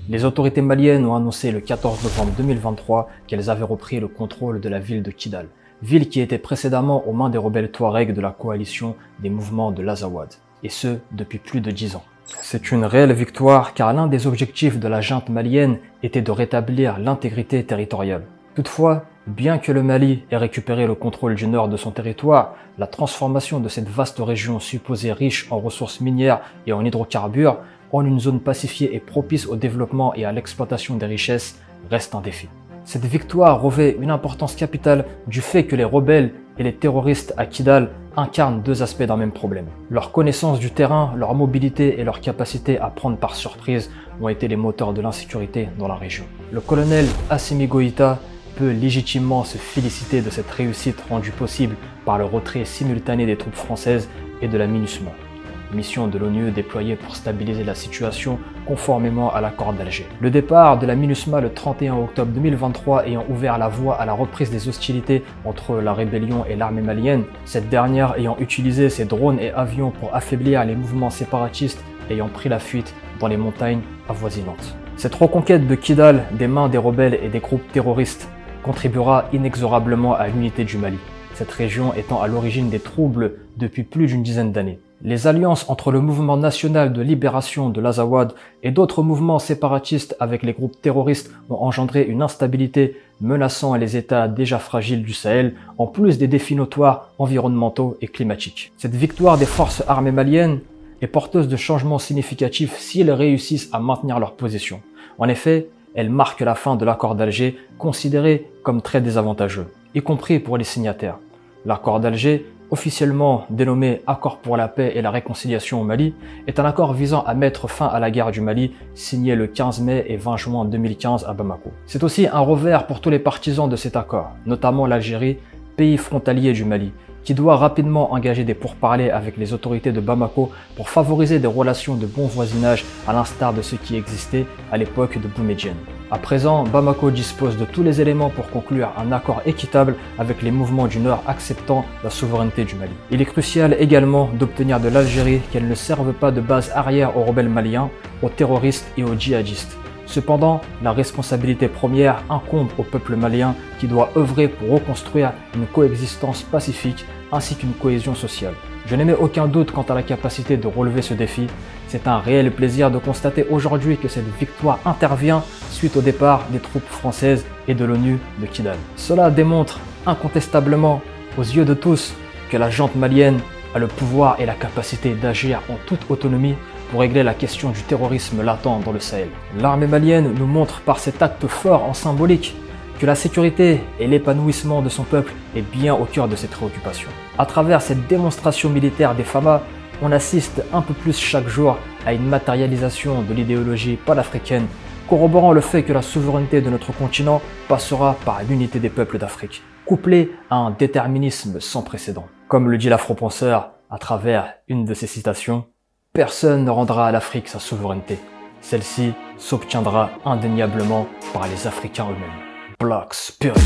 Les autorités maliennes ont annoncé le 14 novembre 2023 qu'elles avaient repris le contrôle de la ville de Kidal, ville qui était précédemment aux mains des rebelles Touaregs de la coalition des mouvements de l'Azawad, et ce depuis plus de 10 ans. C'est une réelle victoire car l'un des objectifs de la junte malienne était de rétablir l'intégrité territoriale. Toutefois, bien que le Mali ait récupéré le contrôle du nord de son territoire, la transformation de cette vaste région supposée riche en ressources minières et en hydrocarbures en une zone pacifiée et propice au développement et à l'exploitation des richesses reste un défi. Cette victoire revêt une importance capitale du fait que les rebelles et les terroristes à Kidal incarnent deux aspects d'un même problème. Leur connaissance du terrain, leur mobilité et leur capacité à prendre par surprise ont été les moteurs de l'insécurité dans la région. Le colonel Assimi Goïta peut légitimement se féliciter de cette réussite rendue possible par le retrait simultané des troupes françaises et de la MINUSMA, mission de l'ONU déployée pour stabiliser la situation conformément à l'accord d'Alger. Le départ de la MINUSMA le 31 octobre 2023 ayant ouvert la voie à la reprise des hostilités entre la rébellion et l'armée malienne, cette dernière ayant utilisé ses drones et avions pour affaiblir les mouvements séparatistes ayant pris la fuite dans les montagnes avoisinantes. Cette reconquête de Kidal des mains des rebelles et des groupes terroristes contribuera inexorablement à l'unité du Mali, cette région étant à l'origine des troubles depuis plus d'une dizaine d'années. Les alliances entre le mouvement national de libération de l'Azawad et d'autres mouvements séparatistes avec les groupes terroristes ont engendré une instabilité menaçant les États déjà fragiles du Sahel, en plus des défis notoires environnementaux et climatiques. Cette victoire des forces armées maliennes est porteuse de changements significatifs si elles réussissent à maintenir leur position. En effet, elle marque la fin de l'accord d'Alger, considéré comme très désavantageux, y compris pour les signataires. L'accord d'Alger, officiellement dénommé Accord pour la paix et la réconciliation au Mali, est un accord visant à mettre fin à la guerre du Mali, signé le 15 mai et 20 juin 2015 à Bamako. C'est aussi un revers pour tous les partisans de cet accord, notamment l'Algérie, pays frontalier du Mali, qui doit rapidement engager des pourparlers avec les autorités de Bamako pour favoriser des relations de bon voisinage à l'instar de ce qui existait à l'époque de Boumedienne. À présent, Bamako dispose de tous les éléments pour conclure un accord équitable avec les mouvements du Nord acceptant la souveraineté du Mali. Il est crucial également d'obtenir de l'Algérie qu'elle ne serve pas de base arrière aux rebelles maliens, aux terroristes et aux djihadistes. Cependant, la responsabilité première incombe au peuple malien qui doit œuvrer pour reconstruire une coexistence pacifique ainsi qu'une cohésion sociale. Je n'émets aucun doute quant à la capacité de relever ce défi. C'est un réel plaisir de constater aujourd'hui que cette victoire intervient suite au départ des troupes françaises et de l'ONU de Kidal. Cela démontre incontestablement aux yeux de tous que la junte malienne a le pouvoir et la capacité d'agir en toute autonomie pour régler la question du terrorisme latent dans le Sahel. L'armée malienne nous montre par cet acte fort en symbolique que la sécurité et l'épanouissement de son peuple est bien au cœur de ses préoccupations. À travers cette démonstration militaire des FAMA, on assiste un peu plus chaque jour à une matérialisation de l'idéologie panafricaine, corroborant le fait que la souveraineté de notre continent passera par l'unité des peuples d'Afrique, couplée à un déterminisme sans précédent. Comme le dit l'afro-penseur à travers une de ses citations, « Personne ne rendra à l'Afrique sa souveraineté. Celle-ci s'obtiendra indéniablement par les Africains eux-mêmes. » Black Spirit.